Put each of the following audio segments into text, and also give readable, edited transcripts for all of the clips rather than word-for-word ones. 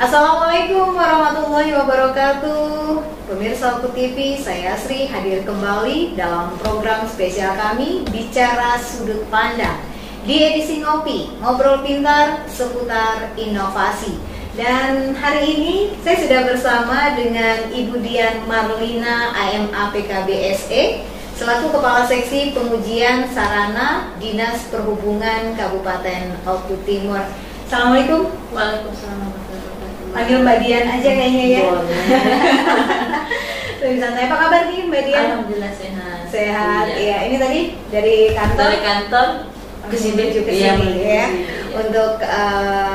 Assalamualaikum warahmatullahi wabarakatuh. Pemirsa Oku TV, saya Sri hadir kembali dalam program spesial kami Bicara Sudut Pandang di edisi Ngopi, ngobrol pintar seputar inovasi. Dan hari ini saya sudah bersama dengan Ibu Dian Marlina AMA PKBSE selaku Kepala Seksi Pengujian Sarana Dinas Perhubungan Kabupaten Oku Timur. Assalamualaikum. Waalaikumsalam. Panggil Mbak Dian aja kayaknya ya. Lebih santai. Apa kabar nih Mbak Dian? Alhamdulillah sehat. Sehat. Iya. Ini tadi dari kantor. Dari kantor ke sini Menuju ke sini ya. Untuk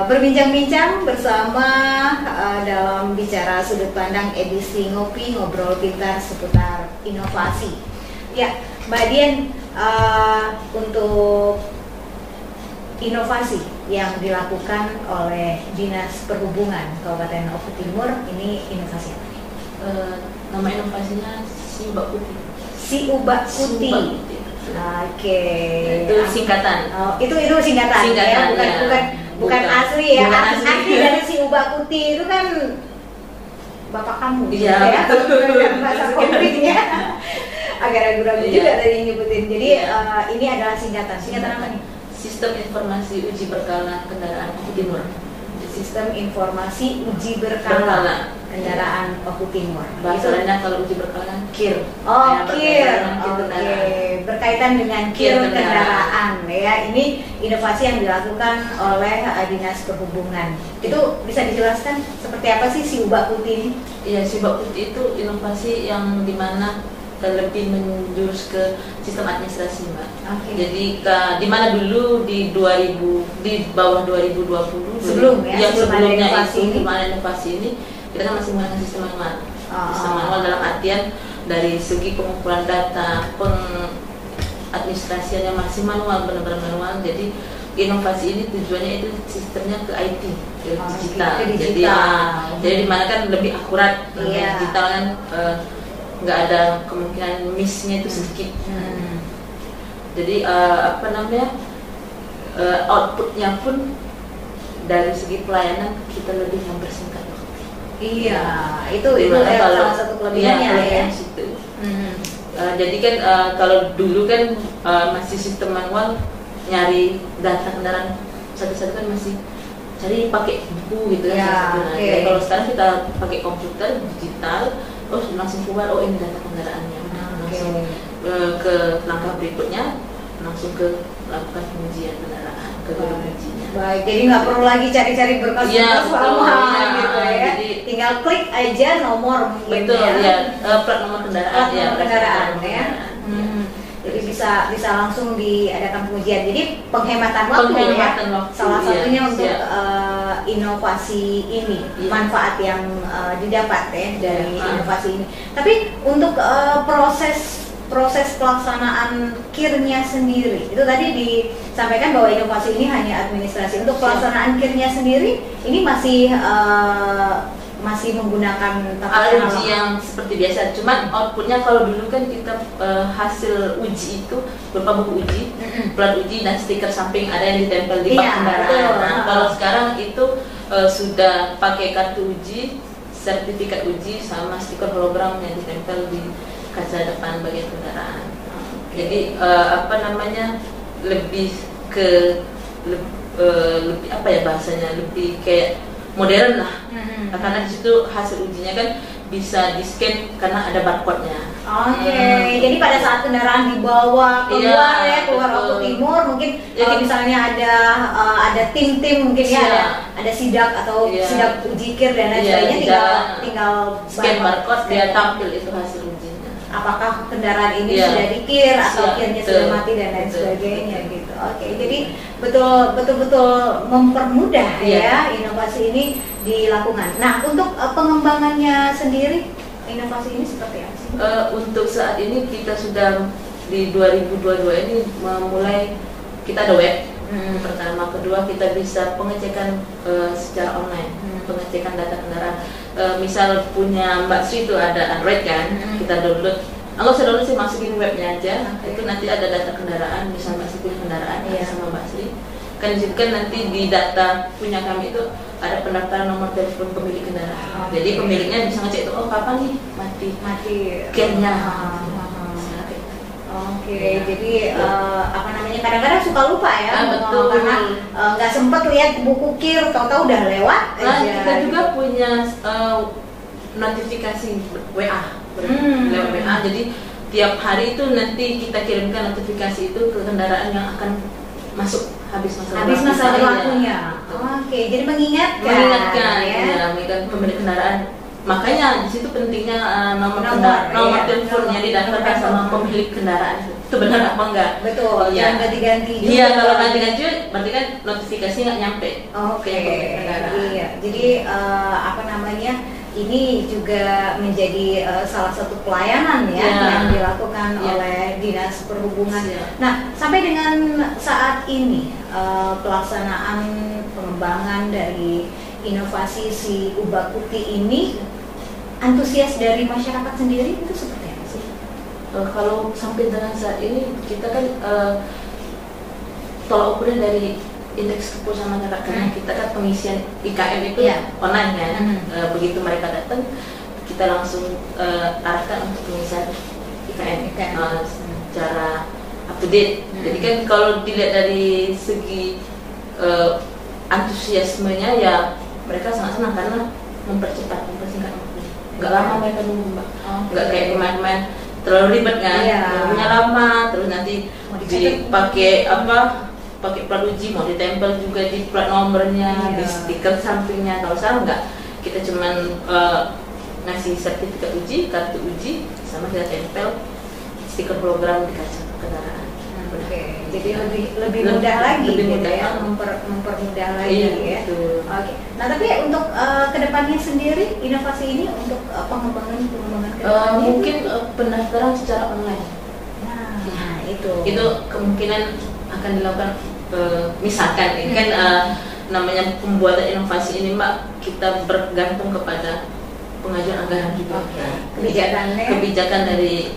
berbincang-bincang bersama dalam Bicara Sudut Pandang edisi Ngopi, ngobrol pintar seputar inovasi. Ya, Mbak Dian, untuk inovasi yang dilakukan oleh Dinas Perhubungan Kabupaten Oku Timur, ini inovasi apa nih? Nama inovasinya Si Ubak Putih. Si Ubak Putih. Oke. Itu singkatan. Oh, itu singkatan ya, bukan asli ya. Bukan Asli dari Si Ubak Putih itu kan bapak kamu. Iya. Ya, bahasa konkretnya. Agak ragu-ragu juga tadi nyebutin. Jadi ini adalah singkatan. Singkatan apa nih? Sistem Informasi Uji Berkala Kendaraan Oku Timur. Sistem Informasi Uji Berkala Kendaraan Oku Timur. Bahasa lainnya kalau uji berkala KIR. Oh, KIR. Oke. Berkaitan dengan KIR kendaraan ya. Ini inovasi yang dilakukan oleh Dinas Perhubungan. Itu bisa dijelaskan seperti apa sih Si Ubak Putih ini? Iya, Si Ubak Putih itu inovasi yang dimana lebih menjurus ke sistem administrasi, Mbak. Okay. Jadi di mana dulu di bawah 2020 sebelum ya, sebelumnya itu inovasi ini kita kan masih menggunakan sistem manual. Sistem manual dalam artian dari segi pengumpulan data, pengadministrasiannya masih manual, benar-benar manual. Jadi inovasi ini tujuannya itu sistemnya ke IT, ke digital. Jadi di mana kan lebih akurat, digital kan nggak ada kemungkinan miss-nya itu sedikit. Jadi outputnya pun dari segi pelayanan kita lebih mempersingkat waktu. Iya, itu salah satu kelebihannya ya. Jadi kan kalau dulu kan masih sistem manual, nyari data kendaraan satu-satu kan masih cari pakai buku gitu ya. Jadi kalau sekarang kita pakai komputer digital, langsung keluar, ini data kendaraannya, langsung ke langkah berikutnya, langsung ke lakukan pengujian kendaraan, ke pengujinya. Baik, jadi nggak perlu lagi cari-cari berkas-berkas lama gitu ya. Jadi, tinggal klik aja nomor mungkin plat nomor kendaraan. Ya. Jadi bisa langsung diadakan pengujian. Jadi penghematan waktu ya. Salah satunya untuk inovasi ini, manfaat yang didapat ya dari inovasi ini. Tapi untuk proses pelaksanaan KIR-nya sendiri, itu tadi disampaikan bahwa inovasi ini hanya administrasi. Untuk pelaksanaan KIR-nya sendiri, ini masih menggunakan uji yang seperti biasa. Cuman outputnya kalau dulu kan kita hasil uji itu berupa buku uji, plat uji dan stiker samping ada yang ditempel di bak kendaraan. Nah, kalau sekarang itu sudah pakai kartu uji, sertifikat uji sama stiker hologram yang ditempel di kaca depan bagian kendaraan. Jadi lebih ke lebih apa ya bahasanya, lebih kayak modern lah. Karena di situ hasil ujinya kan bisa di scan karena ada barcode-nya. Jadi pada saat kendaraan dibawa keluar keluar Oku Timur, mungkin misalnya ada tim-tim mungkin ada sidak atau sidak uji KIR dan lain sebagainya, tinggal scan barcode, dia tampil itu hasil ujinya. Apakah kendaraan ini sudah di-KIR atau KIR-nya sudah mati dan lain sebagainya gitu. Jadi betul-betul mempermudah ya inovasi ini dilakukan. Nah, untuk pengembangannya sendiri, inovasi ini seperti apa sih? Untuk saat ini kita sudah di 2022 ini memulai, kita ada web. Pertama, kedua kita bisa pengecekan secara online, pengecekan data kendaraan. Misal punya Mbak Sri itu ada Android kan, kita download. Nggak usah download sih, masukin webnya aja. Itu nanti ada data kendaraan, misal Mbak Sri punya kendaraan sama Mbak Sri. Kan di situ kan nanti di data punya kami itu ada pendaftaran nomor telepon pemilik kendaraan. Jadi pemiliknya bisa ngecek itu, oh kapan nih mati gennya. Oke, jadi apa namanya, kadang-kadang suka lupa ya, betul. Karena nggak sempet lihat buku kir, tahu-tahu udah lewat Nah, aja. kita juga punya notifikasi WA, lewat WA. Jadi tiap hari itu nanti kita kirimkan notifikasi itu ke kendaraan yang akan masuk habis masa berlakunya. Oke, jadi mengingatkan ya, mengingatkan pemilik kendaraan. Makanya di situ pentingnya nomor teleponnya didaftarkan sama pemilik kendaraan. Itu benar apa enggak? Betul. Ya. Jangan ganti-ganti. Iya, kalau ganti-ganti berarti kan notifikasi nggak nyampe. Oke. Iya. Jadi apa namanya? Ini juga menjadi salah satu pelayanan ya yang dilakukan oleh Dinas Perhubungan. Nah, sampai dengan saat ini pelaksanaan pengembangan dari inovasi si Ubah Putih ini, antusias dari masyarakat sendiri itu seperti apa sih? Kalau sampai dengan saat ini kita kan tolak ukurnya dari indeks kepuasan masyarakat, karena kita kan pengisian IKM itu online kan. Begitu mereka datang, kita langsung arahkan untuk pengisian IKM secara up to date. Jadi kan kalau dilihat dari segi antusiasmenya ya mereka sangat senang karena mempersingkat waktu. Nggak lama mereka nunggu, Mbak. Nggak kayak kemarin terlalu ribet kan, nunggunya lama, terus nanti dipakai pakai plat uji, mau ditempel juga di plat nomornya, di stiker sampingnya. Kalau sekarang nggak, kita cuman ngasih sertifikat uji, kartu uji, sama kita tempel stiker program di kaca kendaraan. Jadi lebih mudah lagi, lebih gitu mudah, ya, mempermudah lagi ya. Betul. Oke. Nah, tapi untuk kedepannya sendiri, inovasi ini untuk pengembangan kedepannya mungkin pendaftaran secara online. Nah, itu kemungkinan akan dilakukan. Misalkan ini kan namanya pembuatan inovasi ini, Mbak, kita bergantung kepada pengajuan anggaran juga. Kebijakan dari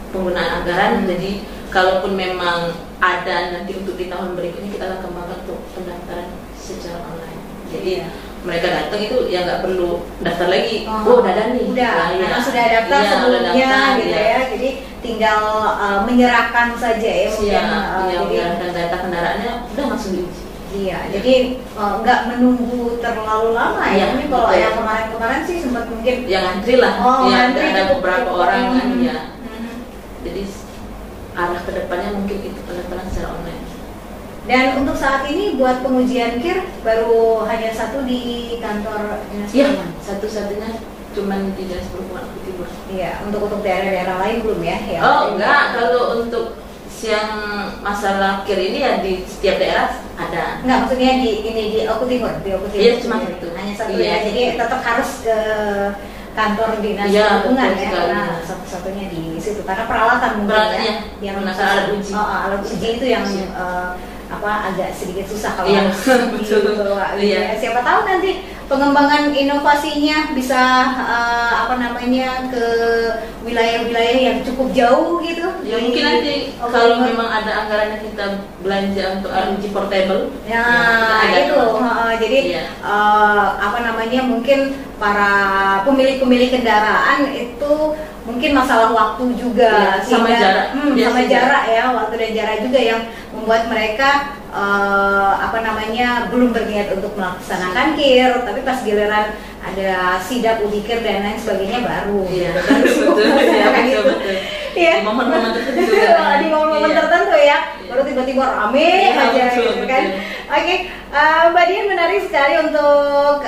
penggunaan anggaran. Jadi kalaupun memang ada nanti untuk di tahun berikutnya, kita akan kembangkan untuk pendaftaran secara online. Jadi mereka datang itu ya nggak perlu daftar lagi. Udah ada nih. Karena sudah daftar sebelumnya gitu ya. Jadi tinggal menyerahkan saja ya. Menyerahkan data kendaraannya udah langsung diuji. Iya, jadi nggak menunggu terlalu lama ya. Ini kalau yang kemarin sih sempat mungkin yang ngantri lah. Ngantri ada beberapa orang kan ya. Jadi arah kedepannya mungkin itu pendaftaran secara online. Dan untuk saat ini buat pengujian KIR baru hanya satu di kantor Dinas Perhubungan. Satu-satunya cuman di Dinas Perhubungan Aku Timur. Iya, untuk daerah-daerah lain belum ya? Enggak, kalau untuk yang masalah KIR ini ya di setiap daerah ada. Enggak, maksudnya di Aku Timur, Iya, cuma satu. Hanya satu ya. Jadi tetap harus ke kantor Dinas Perhubungan ya, karena satu-satunya di situ, karena peralatan mungkin yang alat uji. Alat uji itu yang agak sedikit susah kalau harus dibawa. Siapa tahu nanti pengembangan inovasinya bisa ke wilayah-wilayah yang cukup jauh gitu. Ya mungkin nanti kalau memang ada anggarannya kita belanja untuk alat uji portable. Jadi mungkin para pemilik kendaraan itu mungkin masalah waktu juga, sama jarak, waktu dan jarak juga yang membuat mereka belum berniat untuk melaksanakan KIR, tapi pas giliran ada sidak, uji KIR dan lain sebagainya baru. Betul. Di momen-momen tertentu ya, baru tiba-tiba rame aja gitu kan. Oke, Mbak Dian, menarik sekali untuk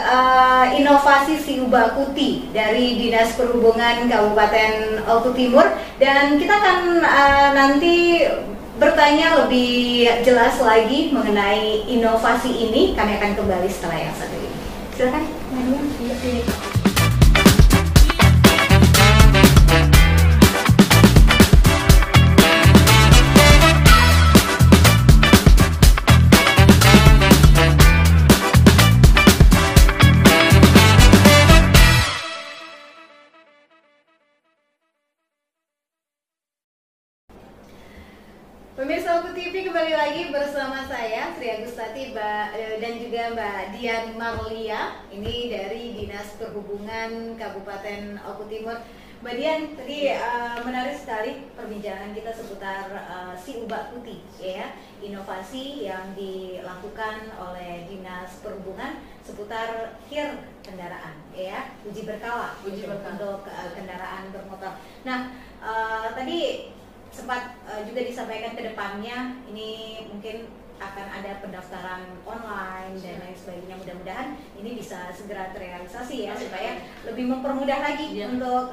inovasi si Ubah Putih dari Dinas Perhubungan Kabupaten Oku Timur, dan kita akan nanti bertanya lebih jelas lagi mengenai inovasi ini. Kami akan kembali setelah yang satu ini. Silakan, Mbak Dian. Pemirsa Oku TV kembali lagi bersama saya Sri Agustati dan juga Mbak Dian Marlia. Ini dari Dinas Perhubungan Kabupaten Oku Timur. Mbak Dian, tadi menarik sekali perbincangan kita seputar si ubak putih, ya, inovasi yang dilakukan oleh Dinas Perhubungan seputar KIR kendaraan, ya, uji berkala untuk kendaraan bermotor. Nah, tadi sempat juga disampaikan ke depannya ini mungkin akan ada pendaftaran online dan lain sebagainya. Mudah-mudahan ini bisa segera terrealisasi ya, supaya lebih mempermudah lagi untuk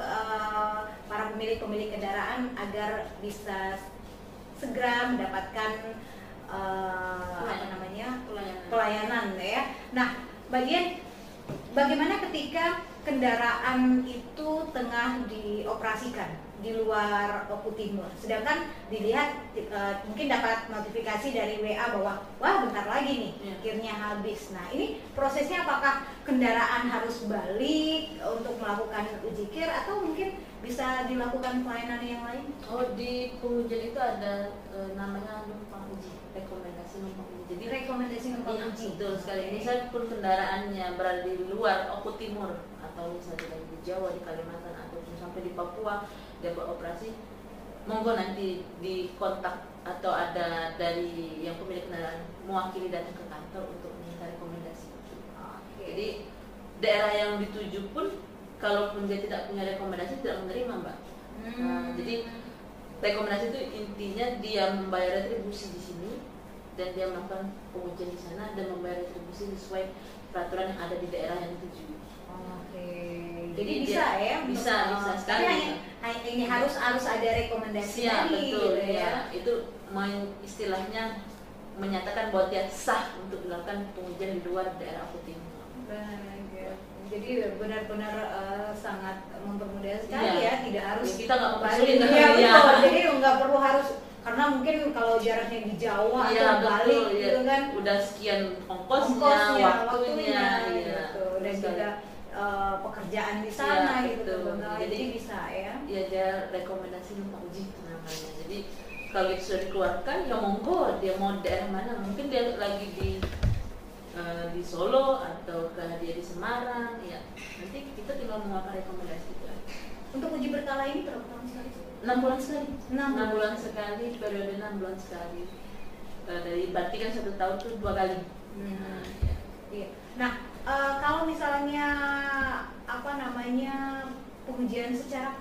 para pemilik apa bisa segera mendapatkan pelayanan ya. Nah, bagaimana ketika kendaraan itu tengah dioperasikan di luar Oku Timur, sedangkan dilihat mungkin dapat notifikasi dari WA bahwa wah bentar lagi nih KIR-nya habis. Nah, ini prosesnya apakah kendaraan harus balik untuk melakukan uji KIR atau mungkin bisa dilakukan pelayanan yang lain? Oh, di pengujian itu ada namanya numpang uji, rekomendasi numpang uji. Jadi rekomendasi numpang uji. Betul sekali. Ini saya pun kendaraannya berada di luar Oku Timur atau misalnya di Jawa, di Kalimantan ataupun sampai di Papua dia beroperasi, monggo nanti di kontak atau ada dari yang pemilik kendaraan mewakili datang ke kantor untuk minta rekomendasi. Jadi daerah yang dituju pun kalaupun dia tidak punya rekomendasi tidak menerima, Mbak. Jadi rekomendasi itu intinya dia membayar retribusi di sini dan dia melakukan pengujian di sana dan membayar retribusi sesuai peraturan yang ada di daerah yang dituju. Jadi bisa sekali. Ini harus ada rekomendasi betul, gitu ya. Itu istilahnya menyatakan bahwa dia sah untuk dilakukan pengujian di luar daerah Oku Timur. Jadi benar-benar sangat mempermudah sekali ya, tidak harus kita nggak balik. Jadi nggak perlu harus, karena mungkin kalau jaraknya di Jawa atau balik gitu kan udah sekian ongkosnya, waktunya gitu. Dan juga pekerjaan di sana gitu. Jadi bisa ya. Ya, dia rekomendasi numpang uji namanya. Jadi kalau itu sudah dikeluarkan ya monggo, dia mau daerah mana, mungkin dia lagi di Solo atau dia di Semarang, ya nanti kita tinggal mengeluarkan rekomendasi itu. Untuk uji berkala ini berapa tahun sekali? 6 bulan sekali. 6 bulan sekali, periode 6 bulan sekali. Dari berarti kan 1 tahun itu 2 kali. Nah, kalau misalnya pengujian secara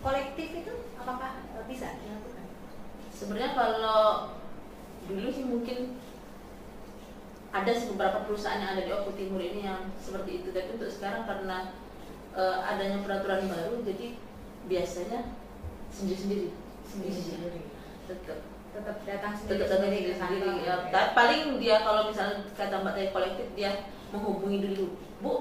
kolektif itu apakah bisa dilakukan? Sebenarnya kalau dulu sih mungkin ada beberapa perusahaan yang ada di Oku Timur ini yang seperti itu, tapi untuk sekarang karena adanya peraturan baru, jadi biasanya sendiri-sendiri. Tetap datang sendiri. Ya. Paling dia kalau misalnya kata Mbak tadi kolektif, dia menghubungi dulu, Bu,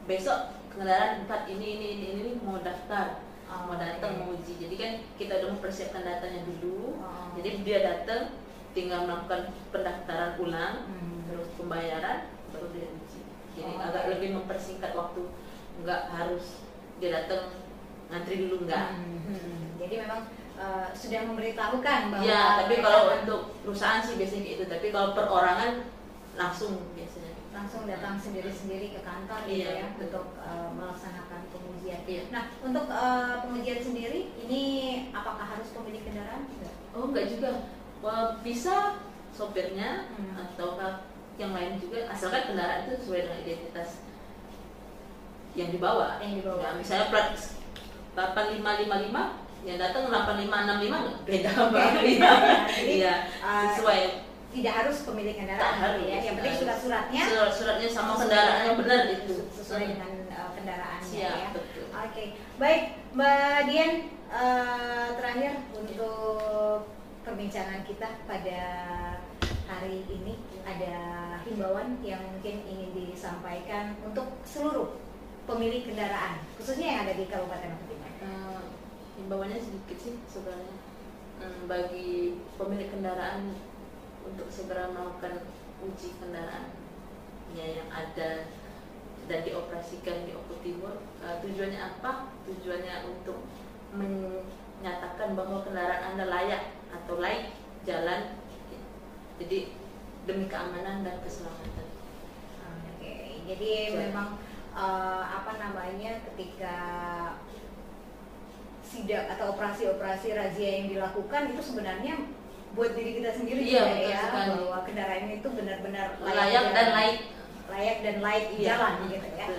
besok kendaraan 4 ini mau daftar, mau datang mau uji. Jadi kan kita udah mempersiapkan datanya dulu. Jadi dia datang, tinggal melakukan pendaftaran ulang, terus pembayaran, baru dia uji. Jadi agak lebih mempersingkat waktu, nggak harus dia datang ngantri dulu, enggak. Jadi memang sudah memberitahukan bahwa tapi kalau untuk perusahaan sih biasanya gitu, tapi kalau perorangan langsung biasanya datang sendiri-sendiri ke kantor gitu ya, untuk melaksanakan pengujian. Nah, untuk pengujian sendiri ini apakah harus pemilik kendaraan? Oh, enggak juga. Bisa sopirnya atau yang lain juga, asalkan kendaraan itu sesuai dengan identitas yang dibawa. Ya, misalnya plat 8555 yang datang 8565 beda sesuai. Tidak harus pemilik kendaraan ya. Yang penting suratnya sama kendaraan yang benar itu sesuai dengan kendaraannya ya. Betul. Oke. Baik, Mbak Dian, terakhir untuk perbincangan kita pada hari ini, ada himbauan yang mungkin ingin disampaikan untuk seluruh pemilik kendaraan, khususnya yang ada di Kabupaten Oku Timur. Himbauannya sedikit sih sebenarnya, bagi pemilik kendaraan untuk segera melakukan uji kendaraannya yang ada dan dioperasikan di Oku Timur. Tujuannya apa? Tujuannya untuk menyatakan bahwa kendaraan Anda layak atau atau light jalan, jadi demi keamanan dan keselamatan. Oke, jadi memang ketika sidak atau operasi-operasi razia yang dilakukan itu sebenarnya buat diri kita sendiri juga ya, bahwa kendaraan itu benar-benar layak dan laik di jalan gitu ya.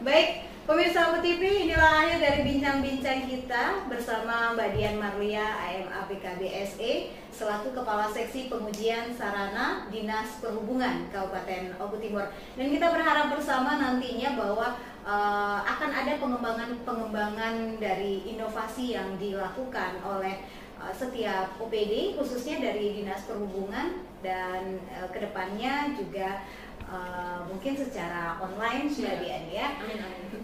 Baik, pemirsa Auku TV, inilah akhir dari bincang-bincang kita bersama Mbak Dian Marlia, AMA PKBSE, selaku Kepala Seksi Pengujian Sarana Dinas Perhubungan Kabupaten Oku Timur. Dan kita berharap bersama nantinya bahwa akan ada pengembangan dari inovasi yang dilakukan oleh setiap OPD, khususnya dari Dinas Perhubungan, dan kedepannya juga mungkin secara online sudah ya.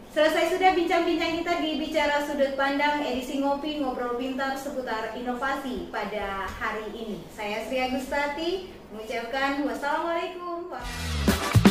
Selesai sudah bincang-bincang kita di Bicara Sudut Pandang edisi Ngopi Ngobrol Pintar seputar inovasi pada hari ini. Saya Sri Agustati mengucapkan wassalamualaikum warahmatullahi wabarakatuh.